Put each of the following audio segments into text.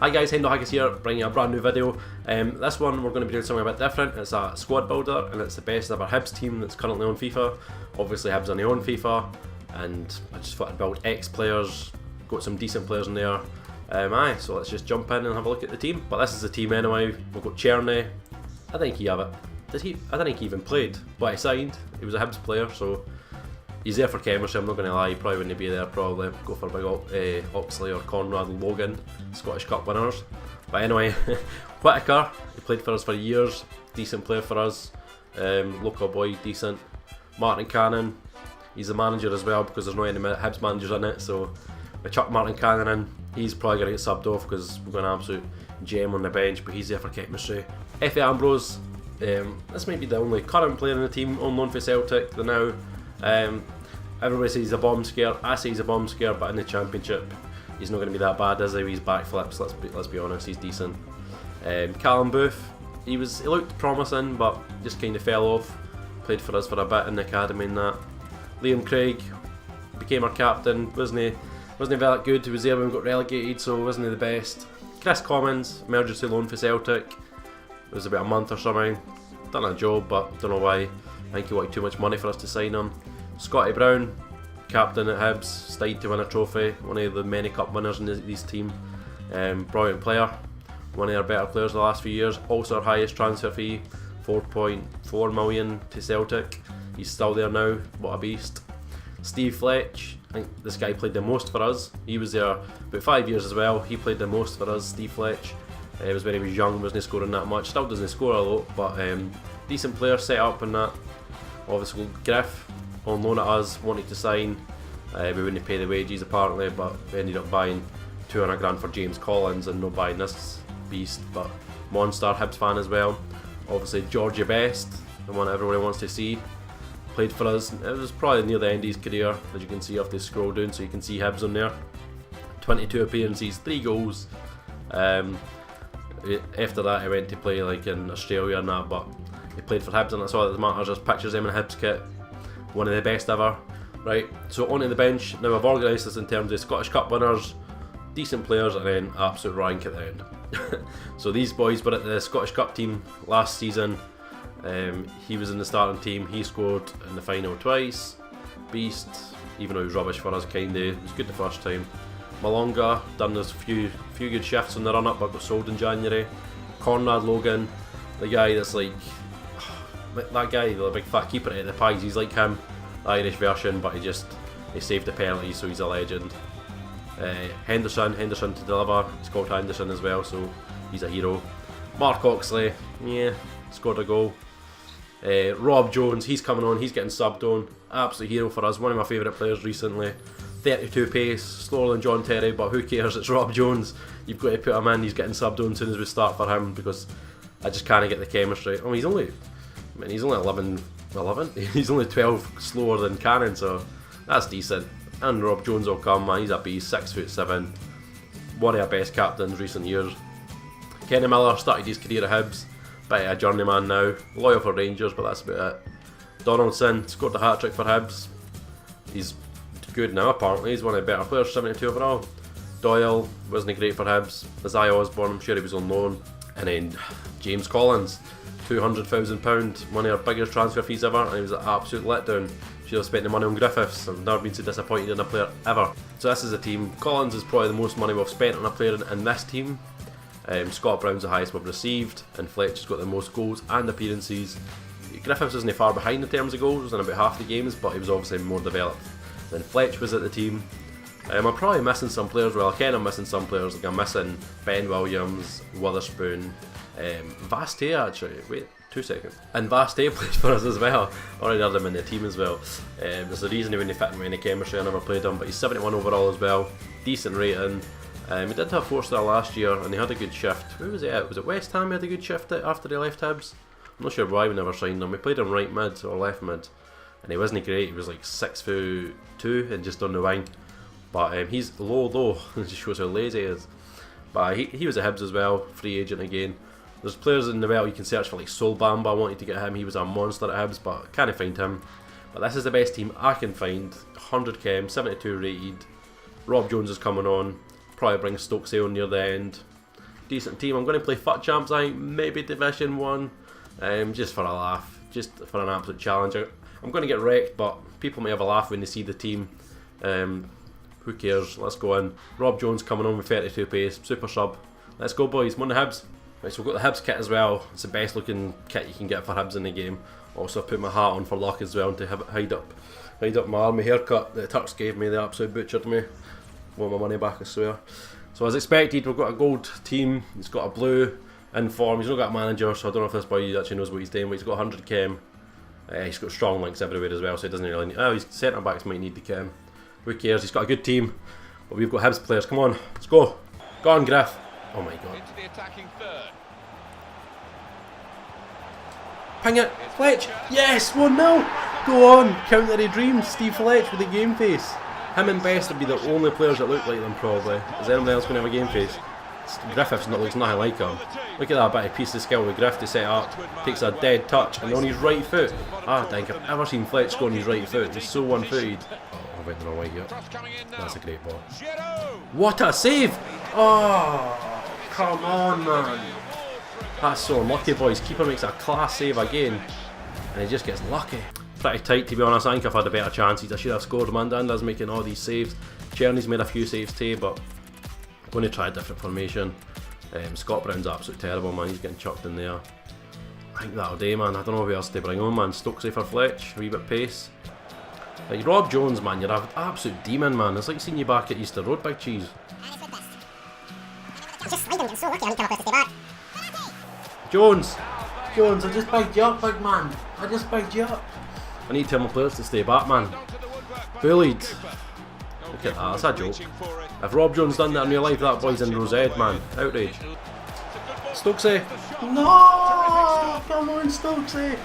Hi guys, Hendo here, bringing you a brand new video. This one we're going to be doing something a bit different. It's a squad builder and it's the best ever Hibs team that's currently on FIFA. Obviously Hibs only on FIFA, and I just thought I'd build X players, got some decent players in there. So let's just jump in and have a look at the team. But this is the team anyway. We've got Cherny. I think he have it. I don't think he even played, but he signed. He was a Hibs player, so he's there for chemistry, I'm not going to lie. He probably wouldn't be there, probably. Go for a big Oxley or Conrad Logan, Scottish Cup winners. But anyway, Whittaker, he played for us for years. Decent player for us. Local boy, decent. Martin Cannon, he's the manager as well because there's no any Hibs managers in it. So we chuck Martin Cannon in. He's probably going to get subbed off because we've got an absolute gem on the bench, but he's there for chemistry. Effie Ambrose, this might be the only current player in the team on loan for Celtic. They're now. Everybody says he's a bomb scare. I say he's a bomb scare, but in the Championship, he's not going to be that bad, is he? He's backflips. Let's be honest, he's decent. Callum Booth, he looked promising, but just kind of fell off. Played for us for a bit in the academy and that. Liam Craig became our captain. wasn't that good. He was there when we got relegated, so wasn't he the best. Chris Commons, emergency loan for Celtic. It was about a month or something. Done a job, but don't know why. I think he wanted too much money for us to sign him. Scotty Brown, captain at Hibs, stayed to win a trophy, one of the many cup winners in this team. Brilliant player, one of our better players the last few years. Also our highest transfer fee, 4.4 million to Celtic. He's still there now, what a beast. Steve Fletch, I think this guy played the most for us. He was there about 5 years as well. He played the most for us, Steve Fletch. It was when he was young, wasn't scoring that much. Still doesn't score a lot, but decent player, set up and that. Obviously Griff, on loan at us, wanted to sign. We wouldn't pay the wages apparently, but we ended up buying 200 grand for James Collins and not buying this beast. But monster, Hibs fan as well. Obviously Georgia Best, the one everybody wants to see, played for us. It was probably near the end of his career, as you can see if they scroll down, so you can see Hibs on there. 22 appearances, 3 goals. After that he went to play like in Australia and that, but he played for Hibs and that's all that matters. There's pictures of him in a Hibs kit. One of the best ever. Right, so onto the bench. Now I've organised this in terms of Scottish Cup winners, decent players, and then absolute rank at the end. So these boys were at the Scottish Cup team last season. He was in the starting team. He scored in the final twice. Beast, even though he was rubbish for us, kinda. It was good the first time. Malonga done this few good shifts on the run up, but got sold in January. Conrad Logan, the guy that's like. That guy, the big fat keeper at the Pies, he's like him, the Irish version, but he saved the penalty, so he's a legend. Henderson to deliver. He's called Henderson as well, so he's a hero. Mark Oxley, yeah, scored a goal. Rob Jones, he's coming on, he's getting subbed on. Absolute hero for us, one of my favourite players recently. 32 pace, slower than John Terry, but who cares, it's Rob Jones. You've got to put him in, he's getting subbed on as soon as we start for him, because I just can't get the chemistry. I mean, he's only 11, he's only 12 slower than Cannon, so that's decent. And Rob Jones will come, man, he's a beast, 6'7", one of our best captains recent years. Kenny Miller started his career at Hibs, bit of a journeyman now, loyal for Rangers, but that's about it. Donaldson scored the hat-trick for Hibs, he's good now apparently, he's one of the better players, 72 overall. Doyle wasn't great for Hibs. Isaiah Osborne, I'm sure he was on loan. And then James Collins, £200,000, one of our biggest transfer fees ever, and he was an absolute letdown. Should have spent the money on Griffiths. I've never been so disappointed in a player ever. So this is a team. Collins is probably the most money we've spent on a player in this team. Scott Brown's the highest we've received, and Fletch has got the most goals and appearances. Griffiths isn't far behind in terms of goals in about half the games, but he was obviously more developed than Fletch was at the team. I'm probably missing some players. Well, I'm missing some players. Like I'm missing Ben Williams, Witherspoon, Vaste actually. Wait, 2 seconds. And Vaste played for us as well. Already had him in the team as well. There's a reason he wouldn't fit in any chemistry. I never played him, but he's 71 overall as well. Decent rating. He did have 4-star last year, and he had a good shift. Who was it at? Was it West Ham he had a good shift at after he left Hibs? I'm not sure why we never signed him. We played him right mid or left mid, and he wasn't great. He was like 6'2" and just on the wing. But he's low though, it just shows how lazy he is. But he was at Hibs as well, free agent again. There's players in the well you can search for, like Sol Bamba. I wanted to get him, he was a monster at Hibs, but I can't find him. But this is the best team I can find. 100 chem, 72 rated. Rob Jones is coming on, probably bring Stokesdale near the end. decent team. I'm going to play FUT Champs, I think, maybe Division 1, just for a laugh, just for an absolute challenge. I'm going to get wrecked, but people may have a laugh when they see the team. Who cares? Let's go in. Rob Jones coming on with 32 pace, super sub. Let's go, boys. One of the Hibs. Right, so we've got the Hibs kit as well. It's the best looking kit you can get for Hibs in the game. Also, I put my hat on for luck as well to hide up my army haircut that the Turks gave me. They absolutely butchered me. Want my money back, I swear. So as expected, we've got a gold team. He's got a blue in form. He's not got a manager, so I don't know if this boy actually knows what he's doing. But he's got 100 chem. He's got strong links everywhere as well, so he doesn't really need. Oh, his centre backs might need the chem. Who cares? He's got a good team. But we've got Hibs players. Come on, let's go. Go on, Griff. Oh my god. Into the attacking third. Ping it, Fletch. Yes, 1-0. Go on, counter the dreams. Steve Fletch with a game face. Him and Best would be the only players that look like them probably. Is anyone else going to have a game face? Griffiths looks nothing like him. Look at that bit of piece of skill with Griff to set up. Takes a dead touch and on his right foot. I think I've ever seen Fletch score on his right foot. He's so one-footed. Oh, I went the wrong way here. That's a great ball. What a save! Oh, come on, man. That's so unlucky, boys. Keeper makes a class save again. And he just gets lucky. Pretty tight, to be honest. I think I've had a better chances. I should have scored. Mandanda's making all these saves. Cherny's made a few saves too, but I'm going to try a different formation. Scott Brown's absolutely terrible, man. He's getting chucked in there. I think that'll do, man. I don't know who else to bring on, man. Stokesy for Fletch. A wee bit pace. Like Rob Jones, man. You're an absolute demon, man. It's like seeing you back at Easter Road, Big Cheese. Jones! Jones, I just bagged you up, big man. I just bagged you up. I need to tell my players to stay back, man. Bullied. Look at that, that's a joke. If Rob Jones done that in real life, that boy's in Rosette, man. Outrage. Stokesy. No! Come on, Stokesy.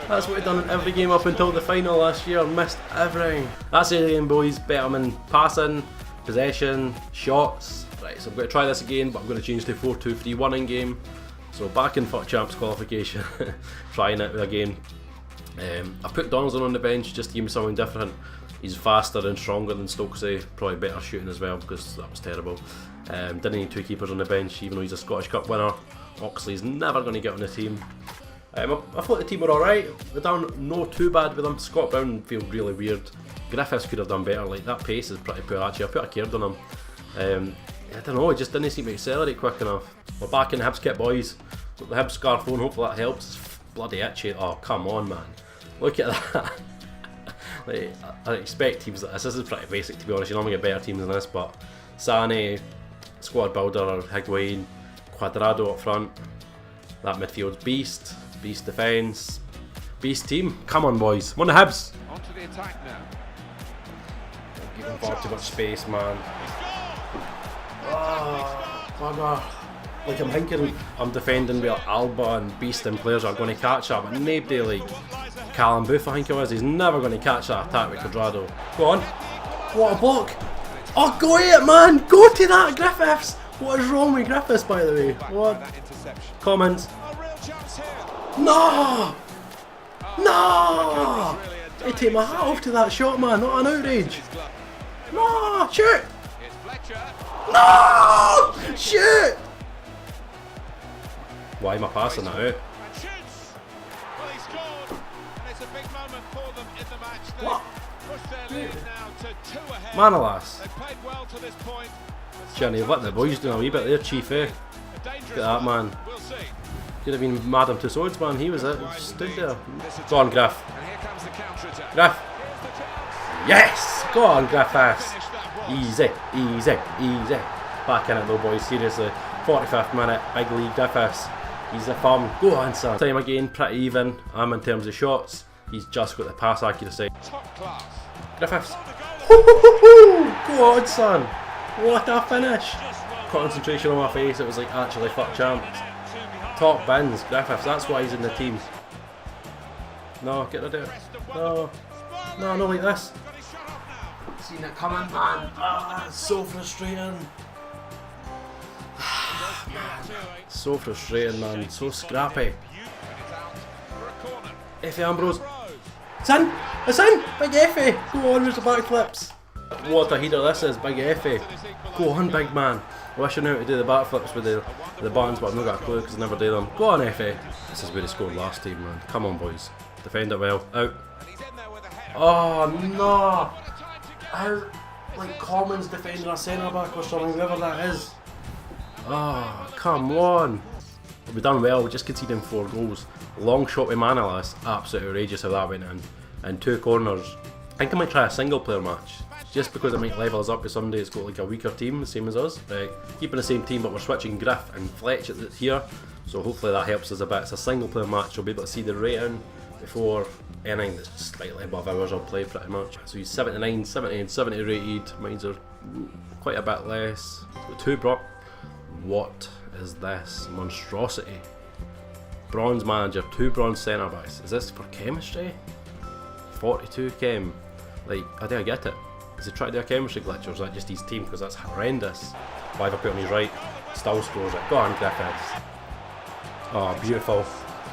That's what he done in every game up until the final last year. Missed everything. That's it again, boys. Betterman passing, possession, shots. Right, so I'm going to try this again, but I'm going to change to 4-2-3-1 in game. So back in FUT Champs qualification, trying it again. I put Donaldson on the bench just to give me something different. He's faster and stronger than Stokesy, probably better shooting as well because that was terrible. Didn't need two keepers on the bench even though he's a Scottish Cup winner. Oxley's never going to get on the team. I thought the team were alright. They done no too bad with them. Scott Brown feels really weird. Griffiths could have done better. Like that pace is pretty poor actually. I put a card on him. I don't know, he just didn't seem to accelerate quick enough. We're back in the Hibs kit, boys. Got the Hibs scarf on, hopefully that helps. It's bloody itchy. Oh, come on, man. Look at that. Like, I expect teams like this. This is pretty basic, to be honest. You normally get better teams than this, but Sane, squad builder, Higuain, Cuadrado up front. That midfield's beast. Beast defence. Beast team. Come on, boys. One of the Hibs. On to the attack now. Don't give him far too much space, man. Oh, bugger. Like I'm thinking I'm defending where Alba and Beast and players are going to catch that, but nobody like Callum Booth, I think it was, he's never going to catch that attack with Cuadrado. Go on. What a block. Oh, go at it, man. Go to that, Griffiths. What is wrong with Griffiths, by the way? What? Comments. No! No! I take my hat off to that shot, man. Not an outrage. No! Shoot! No! Shoot! Why am I passing that out? What? Manolas. Jenny, what the boys doing a wee bit there, Chief, eh? Look at that, man. Could have been Madame Tussauds, man. He was it. Just stood there. Go on, Griff. Griff. Yes! Go on, Griffiths. Easy, easy, easy. Back in it though, boys. Seriously. 45th minute, big league Griffiths. He's the farm. Go on, son. Time again, pretty even. I'm in terms of shots. He's just got the pass accuracy. Griffiths. Go on, son. What a finish. Concentration on my face. It was like actually FUT Champs. Top bins. Griffiths. That's why he's in the team. No, get rid of it. No. No, not like this. Seen it coming, man. Ah, it's so frustrating. Man, so frustrating, man. So scrappy. Effie Ambrose. It's in! It's in! Big Effie! Go on with the backflips. What a heater this is, Big Effie. Go on, big man. wish I knew how to do the backflips with the buttons, but I've not got a clue because I never do them. Go on, FA. This is where he scored last time, man. Come on, boys. Defend it well. Out. Oh, no. How, like, Commons defending a centre-back or something, whoever that is. Oh, come on. We've done well, we're just conceding 4 goals. Long shot with Manolas, absolutely outrageous how that went in. And 2 corners. I think I might try a single player match. Just because it might level us up with somebody that's got like a weaker team, the same as us. Right, keeping the same team, but we're switching Griff and Fletch here. So hopefully that helps us a bit. It's a single player match, we'll be able to see the rating before anything that's just slightly above ours I'll play pretty much. So he's 79, 70 and 70 rated. Mines are quite a bit less. The 2 brought. What is this monstrosity? Bronze manager, 2 bronze centre backs. Is this for chemistry? 42 chem. Like, I think I get it. Is he trying to do a chemistry glitch or is that just his team? Because that's horrendous. Why have I put on his right? Still scores it. Go on, Griffiths. Oh, beautiful.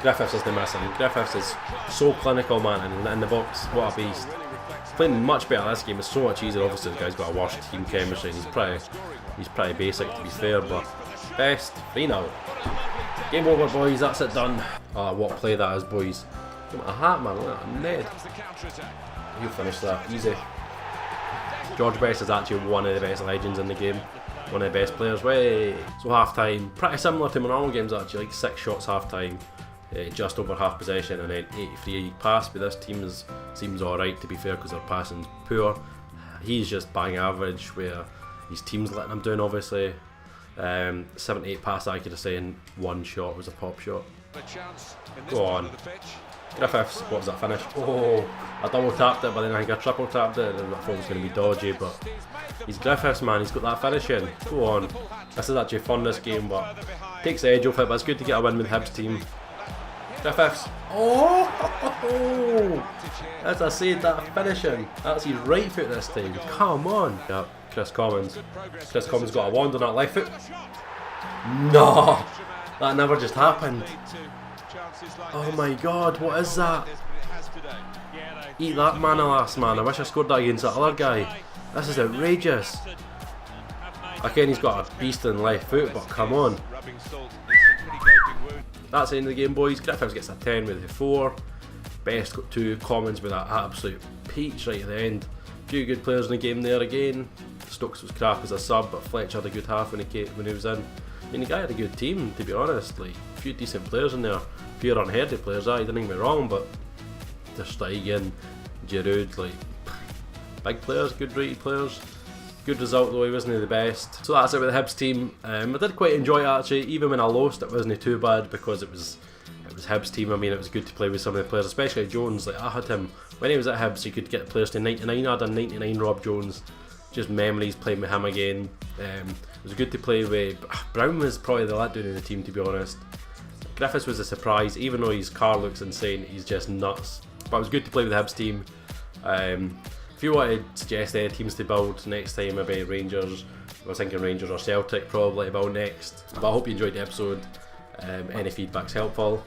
Griffiths is the missing. Griffiths is so clinical, man, and in the box, what a beast. Playing much better this game, it's so much easier. Obviously the guy's got a worse team chemistry and he's pretty basic to be fair, but best 3-0. Game over, boys, that's it done. Oh, what play that is, boys. Give me a hat, man, look at that Ned. He'll finish that, easy. George Best is actually one of the best legends in the game. One of the best players. Way. So half time, pretty similar to my normal games actually, like 6 shots half time. Just over half possession and then 83 pass, but this team seems alright to be fair because their passing's poor. He's just bang average where his team's letting him down obviously. 78 pass accuracy and 1 shot was a pop shot. Go on. Griffiths, what was that finish? Oh, I double tapped it but then I think I triple tapped it and I thought it was going to be dodgy, but he's Griffiths, man, he's got that finish in. Go on. This is actually fun this game, but takes the edge off it, but it's good to get a win with Hibs team. Griffiths. Oh! As I said, that finishing. That's his right foot this time. Come on. Yep, Chris Commons. Chris Commons got a wand on that left foot. No! That never just happened. Oh my god, what is that? Eat that Manolas, man. I wish I scored that against that other guy. This is outrageous. Again, he's got a beast in the left foot, but come on. That's the end of the game, boys. Griffiths gets a 10 with the 4. Best got 2. Commons with that absolute peach right at the end. A few good players in the game there again. Stokes was crap as a sub, but Fletch had a good half when he was in. I mean, the guy had a good team, to be honest. Like, a few decent players in there. A few unhearded players, don't get me wrong, but Ter Stegen, Giroud, like, big players, good rated players. Good result though, he wasn't the best. So that's it with the Hibs team. I did quite enjoy it actually, even when I lost it wasn't too bad because it was Hibs team. I mean, it was good to play with some of the players, especially Jones. Like, I had him, when he was at Hibs, you could get the players to 99, I had a 99 Rob Jones. Just memories playing with him again. It was good to play with. Brown was probably the letdown in the team, to be honest. Griffiths was a surprise, even though his car looks insane, he's just nuts. But it was good to play with the Hibs team. If you want to suggest any teams to build next time, maybe Rangers, I was thinking Rangers or Celtic probably to build next. But I hope you enjoyed the episode. Any feedback's helpful.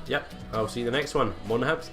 Yep, I'll see you in the next one. Mon Hibs.